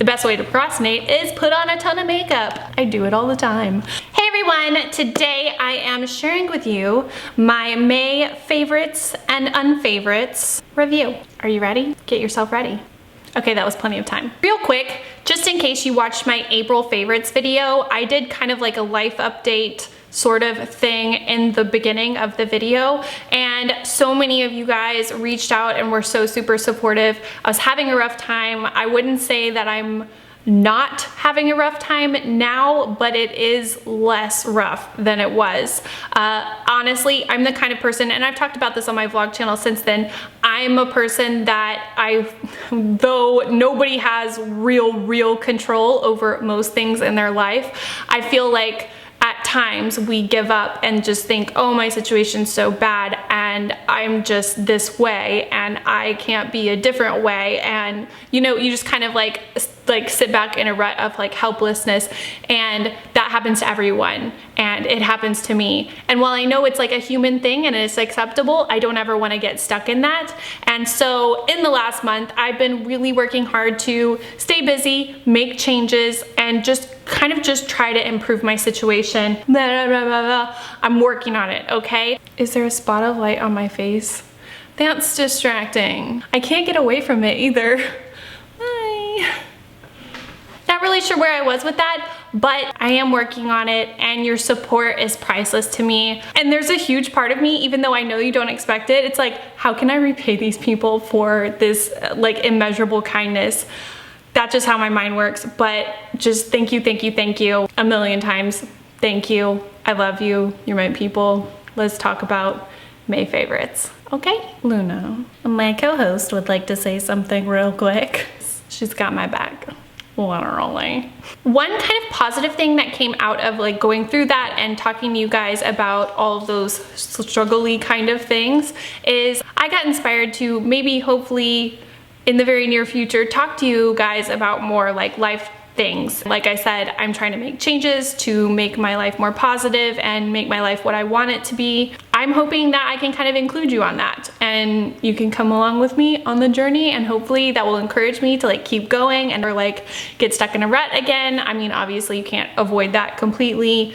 The best way to procrastinate is put on a ton of makeup. I do it all the time. Hey everyone, today I am sharing with you my May favorites and unfavorites review. Are you ready? Get yourself ready. Okay, that was plenty of time. Real quick, just in case you watched my April favorites video, I did kind of like a life update sort of thing in the beginning of the video, and so many of you guys reached out and were so super supportive. I was having a rough time. I wouldn't say that I'm not having a rough time now, but it is less rough than it was. Honestly, I'm the kind of person, and I've talked about this on my vlog channel since then, I'm a person that though nobody has real control over most things in their life, I feel like at times we give up and just think, oh, my situation's so bad and I'm just this way and I can't be a different way. And you know, you just kind of like sit back in a rut of like helplessness, and that happens to everyone and it happens to me. And while I know it's like a human thing and it's acceptable, I don't ever want to get stuck in that. And so in the last month, I've been really working hard to stay busy, make changes, and just kind of just try to improve my situation. I'm working on it, okay? Is there a spot of light on my face? That's distracting. I can't get away from it either. Bye. Not really sure where I was with that, but I am working on it, and your support is priceless to me. And there's a huge part of me, even though I know you don't expect it, it's like, how can I repay these people for this like immeasurable kindness? That's just how my mind works. But just thank you a million times. Thank you. I love you. You're my people. Let's talk about May favorites. Okay? Luna, my co-host, would like to say something real quick. She's got my back. Literally. One kind of positive thing that came out of like going through that and talking to you guys about all of those struggly kind of things is I got inspired to maybe hopefully in the very near future talk to you guys about more like life things. Like I said, I'm trying to make changes to make my life more positive and make my life what I want it to be. I'm hoping that I can kind of include you on that, and you can come along with me on the journey, and hopefully that will encourage me to like keep going and or like get stuck in a rut again. I mean, obviously you can't avoid that completely.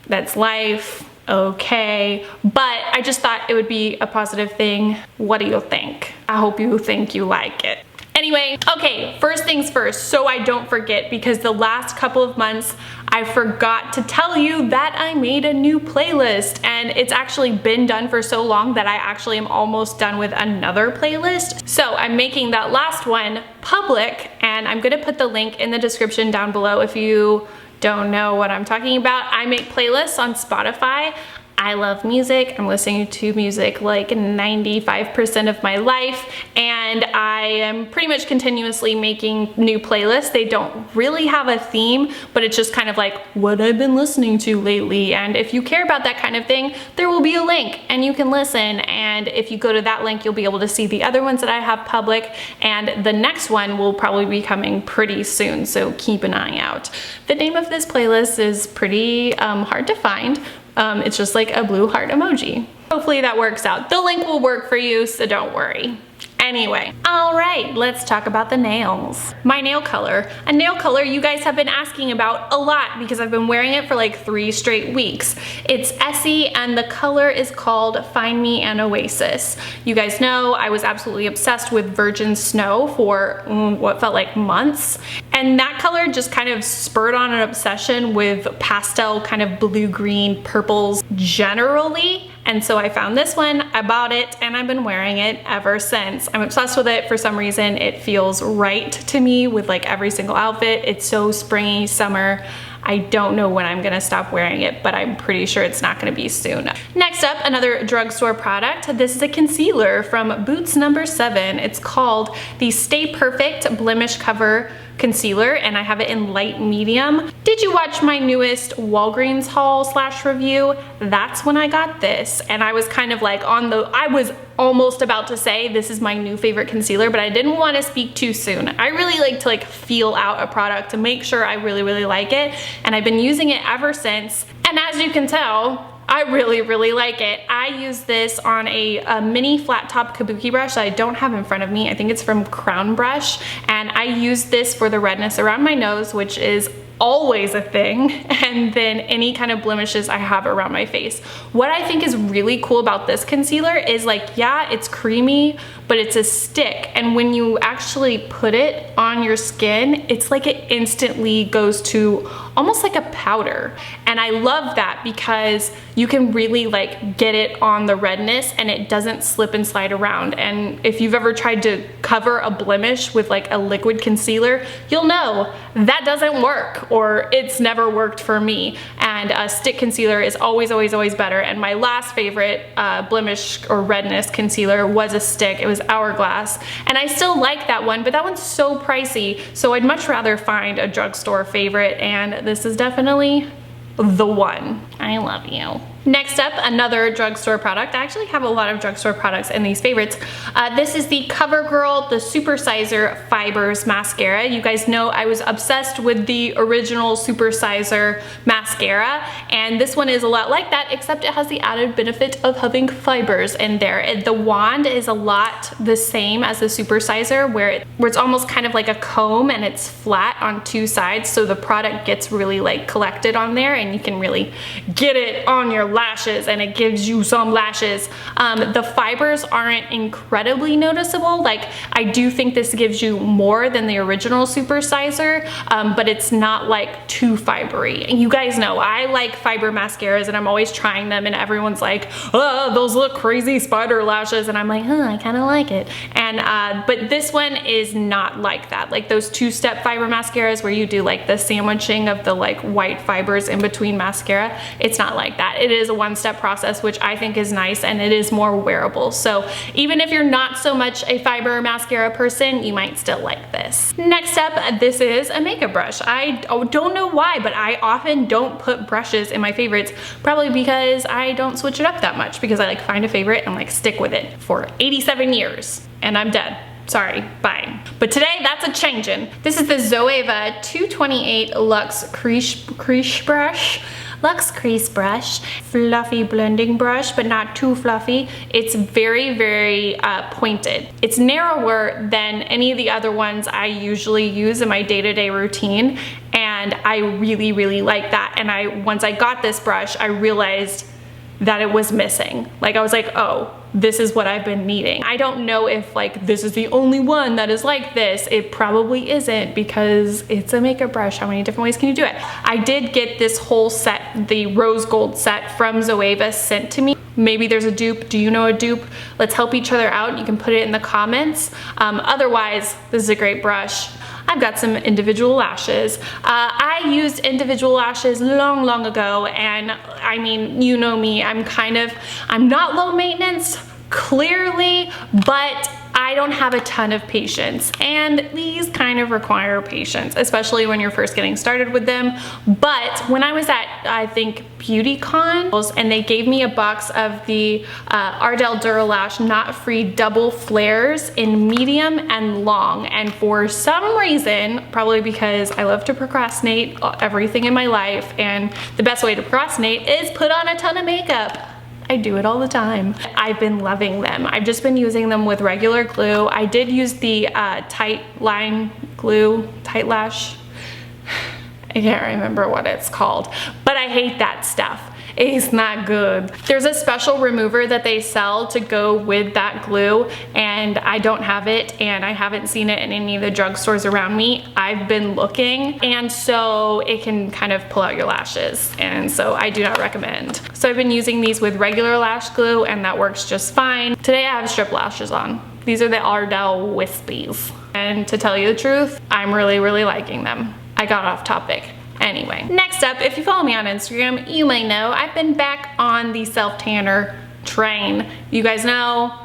That's life. Okay, but I just thought it would be a positive thing. What do you think? I hope you think you like it. Anyway, okay, first things first, so I don't forget, because the last couple of months I forgot to tell you that I made a new playlist, and it's actually been done for so long that I actually am almost done with another playlist. So I'm making that last one public, and I'm gonna put the link in the description down below if you don't know what I'm talking about. I make playlists on Spotify. I love music. I'm listening to music like 95% of my life, and I am pretty much continuously making new playlists. They don't really have a theme, but it's just kind of like what I've been listening to lately. And if you care about that kind of thing, there will be a link and you can listen. And if you go to that link, you'll be able to see the other ones that I have public, and the next one will probably be coming pretty soon, so keep an eye out. The name of this playlist is pretty hard to find. It's just like a blue heart emoji. Hopefully that works out. The link will work for you, so don't worry. Anyway, all right, let's talk about the nails. My nail color, a nail color you guys have been asking about a lot because I've been wearing it for like 3 straight weeks. It's Essie, and the color is called Find Me an Oasis. You guys know I was absolutely obsessed with Virgin Snow for what felt like months. And that color just kind of spurred on an obsession with pastel kind of blue-green purples generally. And so I found this one, I bought it, and I've been wearing it ever since. I'm obsessed with it for some reason. It feels right to me with like every single outfit. It's so springy, summer. I don't know when I'm gonna stop wearing it, but I'm pretty sure it's not gonna be soon. Next up, another drugstore product. This is a concealer from Boots No. 7. It's called the Stay Perfect Blemish Cover Concealer, and I have it in light medium. Did you watch my newest Walgreens haul / review? That's when I got this, and I was kind of like I was almost about to say this is my new favorite concealer, but I didn't want to speak too soon. I really like to like feel out a product to make sure I really like it, and I've been using it ever since. And as you can tell, I really, really like it. I use this on a mini flat top kabuki brush that I don't have in front of me. I think it's from Crown Brush, and I use this for the redness around my nose, which is always a thing, and then any kind of blemishes I have around my face. What I think is really cool about this concealer is, like, yeah, it's creamy, but it's a stick, and when you actually put it on your skin, it's like it instantly goes to almost like a powder. And I love that because you can really like get it on the redness and it doesn't slip and slide around. And if you've ever tried to cover a blemish with like a liquid concealer, you'll know that doesn't work, or it's never worked for me. And a stick concealer is always, always, always better. And my last favorite blemish or redness concealer was a stick. It was Hourglass. And I still like that one, but that one's so pricey. So I'd much rather find a drugstore favorite, and this is definitely the one. I love you. Next up, another drugstore product. I actually have a lot of drugstore products in these favorites. This is the Covergirl, the Supersizer Fibers Mascara. You guys know I was obsessed with the original Supersizer mascara, and this one is a lot like that, except it has the added benefit of having fibers in there. The wand is a lot the same as the Supersizer, where it's almost kind of like a comb and it's flat on two sides, so the product gets really like collected on there, and you can really get it on your lashes, and it gives you some lashes. The fibers aren't incredibly noticeable. Like, I do think this gives you more than the original Supersizer, but it's not like too fibery. And you guys know I like fiber mascaras, and I'm always trying them, and everyone's like, oh, those look crazy spider lashes, and I'm like, huh, I kind of like it. And but this one is not like that. Like those two-step fiber mascaras where you do like the sandwiching of the like white fibers in between mascara, it's not like that. It is a one-step process, which I think is nice, and it is more wearable. So even if you're not so much a fiber mascara person, you might still like this. Next up, this is a makeup brush. I don't know why, but I often don't put brushes in my favorites, probably because I don't switch it up that much, because I like find a favorite and like stick with it for 87 years and I'm dead. Sorry, bye. But today, that's a changin'. This is the Zoeva 228 Luxe Crease Brush. Luxe Crease Brush. Fluffy blending brush, but not too fluffy. It's very, very pointed. It's narrower than any of the other ones I usually use in my day-to-day routine, and I really, really like that. And once I got this brush, I realized that it was missing. Like, I was like, oh, this is what I've been needing. I don't know if like this is the only one that is like this. It probably isn't, because it's a makeup brush. How many different ways can you do it? I did get this whole set, the rose gold set from Zoeva, sent to me. Maybe there's a dupe. Do you know a dupe? Let's help each other out. You can put it in the comments. Otherwise, this is a great brush. I've got some individual lashes. I used individual lashes long, long ago, and I mean, you know me, I'm not low maintenance, clearly, but I don't have a ton of patience, and these kind of require patience, especially when you're first getting started with them. But when I was at, I think, BeautyCon, and they gave me a box of the Ardell Duralash Knot Free Double Flares in medium and long, and for some reason, probably because I love to procrastinate everything in my life, and the best way to procrastinate is put on a ton of makeup. I do it all the time. I've been loving them. I've just been using them with regular glue. I did use the Tight Line glue, Tight Lash. I can't remember what it's called, but I hate that stuff. It's not good. There's a special remover that they sell to go with that glue, and I don't have it, and I haven't seen it in any of the drugstores around me. I've been looking, and so it can kind of pull out your lashes, and so I do not recommend. So I've been using these with regular lash glue, and that works just fine. Today I have strip lashes on. These are the Ardell Wispies, and to tell you the truth, I'm really, really liking them. I got off topic. Anyway, next up, if you follow me on Instagram, you may know I've been back on the self-tanner train. You guys know,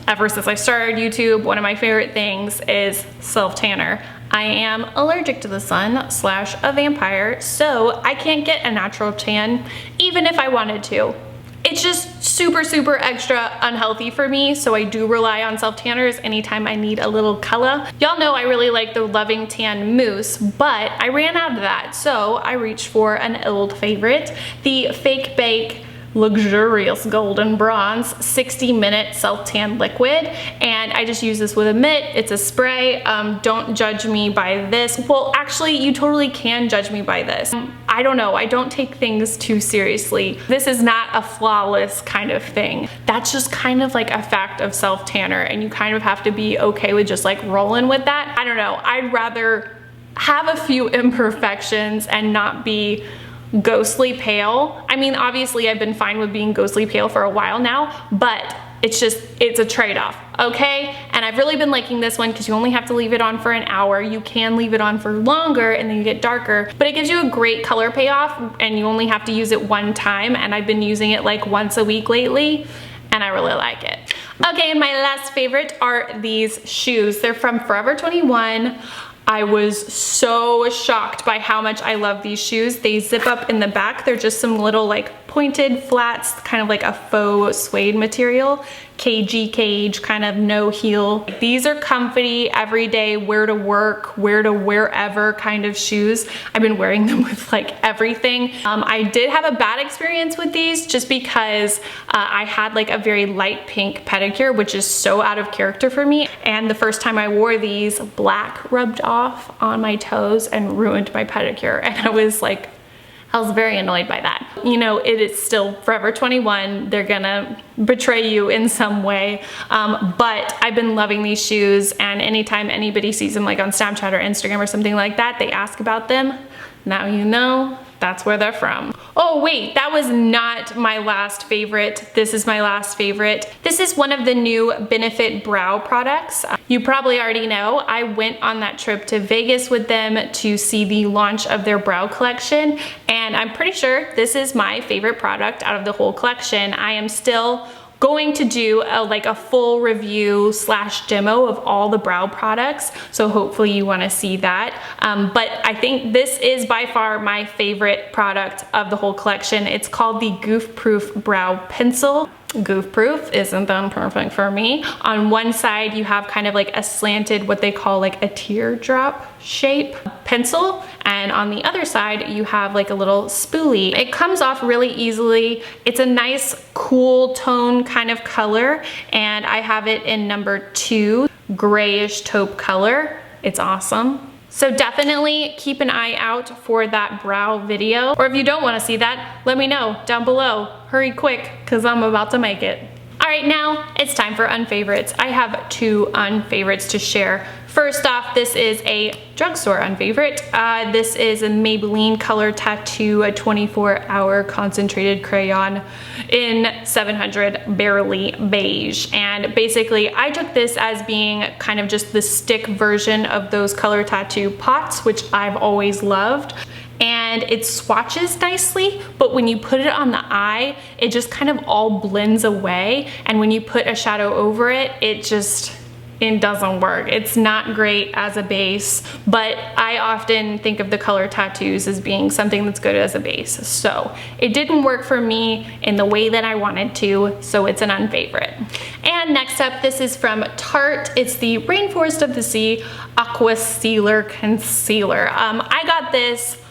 ever since I started YouTube, one of my favorite things is self-tanner. I am allergic to the sun / a vampire, so I can't get a natural tan even if I wanted to. It's just super, super extra unhealthy for me, so I do rely on self-tanners anytime I need a little color. Y'all know I really like the Loving Tan Mousse, but I ran out of that, so I reached for an old favorite, the Fake Bake luxurious golden bronze 60-minute self-tan liquid, and I just use this with a mitt. It's a spray. Don't judge me by this. Well, actually, you totally can judge me by this. I don't know, I don't take things too seriously. This is not a flawless kind of thing. That's just kind of like a fact of self-tanner, and you kind of have to be okay with just like rolling with that. I don't know, I'd rather have a few imperfections and not be ghostly pale. I mean, obviously I've been fine with being ghostly pale for a while now, but it's a trade-off, okay? And I've really been liking this one because you only have to leave it on for an hour. You can leave it on for longer and then you get darker, but it gives you a great color payoff and you only have to use it one time, and I've been using it like once a week lately and I really like it. Okay, and my last favorite are these shoes. They're from Forever 21. I was so shocked by how much I love these shoes. They zip up in the back. They're just some little like pointed flats, kind of like a faux suede material. Cage, kind of no heel. These are comfy, everyday, wear to work, wear to wherever kind of shoes. I've been wearing them with like everything. I did have a bad experience with these just because I had like a very light pink pedicure, which is so out of character for me. And the first time I wore these, black rubbed off on my toes and ruined my pedicure. And I was very annoyed by that. You know, it is still Forever 21. They're gonna betray you in some way. But I've been loving these shoes, and anytime anybody sees them like on Snapchat or Instagram or something like that, they ask about them. Now you know that's where they're from. Oh wait, that was not my last favorite. This is my last favorite. This is one of the new Benefit brow products. You probably already know, I went on that trip to Vegas with them to see the launch of their brow collection, and I'm pretty sure this is my favorite product out of the whole collection. I am still going to do a full review / demo of all the brow products, so hopefully you want to see that. But I think this is by far my favorite product of the whole collection. It's called the Goof Proof Brow Pencil. Goof proof isn't that perfect for me. On one side you have kind of like a slanted, what they call like a teardrop shape pencil, and on the other side you have like a little spoolie. It comes off really easily. It's a nice cool tone kind of color, and I have it in number 2, grayish taupe color. It's awesome. So definitely keep an eye out for that brow video. Or if you don't want to see that, let me know down below. Hurry quick, because I'm about to make it. All right, now it's time for unfavorites. I have 2 unfavorites to share. First off, this is a drugstore unfavorite. This is a Maybelline Color Tattoo, a 24-hour concentrated crayon in 700 Barely Beige. And basically, I took this as being kind of just the stick version of those color tattoo pots, which I've always loved. And it swatches nicely, but when you put it on the eye, it just kind of all blends away. And when you put a shadow over it, it doesn't work. It's not great as a base, but I often think of the color tattoos as being something that's good as a base. So it didn't work for me in the way that I wanted to, so it's an unfavorite. And next up, this is from Tarte. It's the Rainforest of the Sea Aqua Sealer Concealer. I got this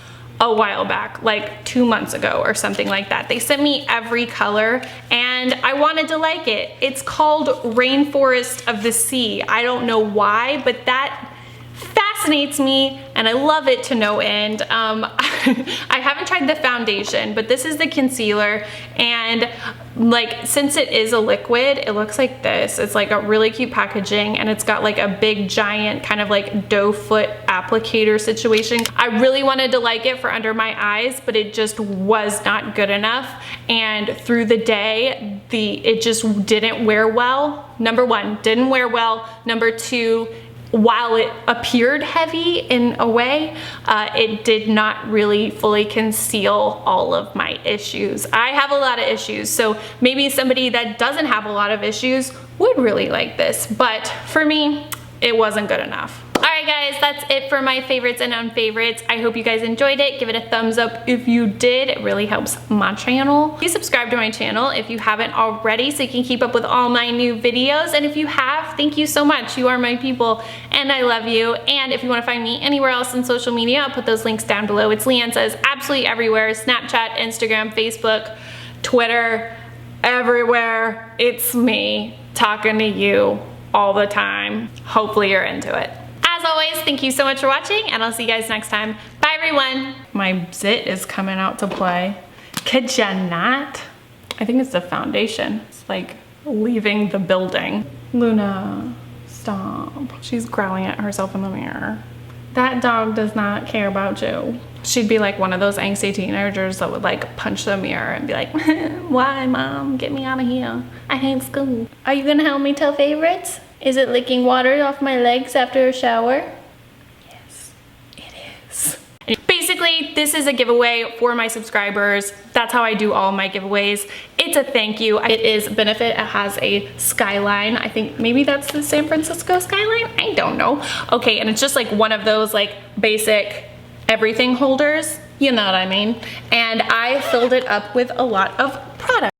a while back, like 2 months ago or something like that. They sent me every color and I wanted to like it. It's called Rainforest of the Sea. I don't know why, but that fascinates me and I love it to no end. I haven't tried the foundation, but this is the concealer, and like since it is a liquid, it looks like this. It's like a really cute packaging, and it's got like a big giant kind of like doe foot applicator situation. I really wanted to like it for under my eyes, but it just was not good enough, and through the day it just didn't wear well. Number 1, didn't wear well. Number 2, while it appeared heavy in a way, it did not really fully conceal all of my issues. I have a lot of issues, so maybe somebody that doesn't have a lot of issues would really like this, but for me, it wasn't good enough. Alright guys, that's it for my favorites and unfavorites. I hope you guys enjoyed it. Give it a thumbs up if you did. It really helps my channel. Please subscribe to my channel if you haven't already so you can keep up with all my new videos. And if you have, thank you so much. You are my people and I love you. And if you want to find me anywhere else in social media, I'll put those links down below. It's LeighAnnSays absolutely everywhere. Snapchat, Instagram, Facebook, Twitter, everywhere. It's me talking to you all the time. Hopefully you're into it. As always, thank you so much for watching, and I'll see you guys next time. Bye, everyone. My zit is coming out to play. Could ya not? I think it's the foundation. It's like leaving the building. Luna, stop. She's growling at herself in the mirror. That dog does not care about you. She'd be like one of those angsty teenagers that would like punch the mirror and be like, why, mom? Get me out of here. I hate school. Are you gonna help me tell favorites? Is it licking water off my legs after a shower? Yes, it is. Basically, this is a giveaway for my subscribers. That's how I do all my giveaways. It's a thank you. It is Benefit. It has a skyline. I think maybe that's the San Francisco skyline. I don't know. Okay, and it's just like one of those like basic everything holders. You know what I mean? And I filled it up with a lot of product.